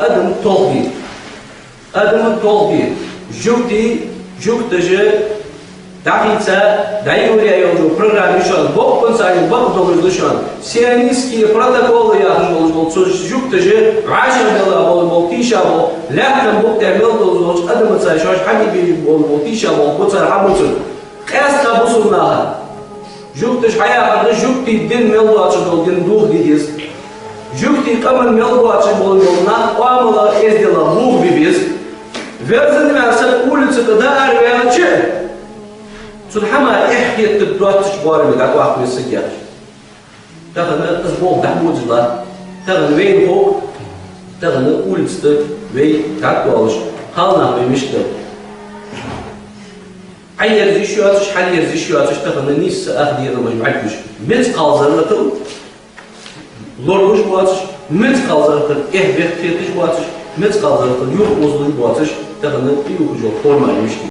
adım tolbi. Adımı tolbi. Juktıcı dakice dayuriya yolcu programı şu an bokun sayın bok doluzdu şu an. Siyaniski protokolü yapmış oldu. Juktıcı aşağıda bol tişa bol. Lakin bok temel doluzdu. Adımı sayın şu an hangi bol tişa bol bu taraf hamutun. Kasta busunlar. Juktıcı hayatında jukti din melu açık olduğun duh diyiz. Jukti kaman melu açık olduğun yoluna o amala ezdila buh bibiz. Verzen versen улица da arayacak. Sulhama ihkiyet tüdüatış barımı da kuaklı sıkıya. Tağını ızbol dahmucular. Tağını veyin hok. Tağını улица ve tatlı alış. Halına vermiştir. Ayyer zişi atış, halyer zişi atış. Tağını nisi ahdiye mecmuatmış. Mit kalzarlıkın. Lormuş bu atış. Mit kalzarlıkın. Ehbek tetiş bu atış. Met kalzarlıkın yok bozuluş bu atış. Tağını iyi okucu formaymış.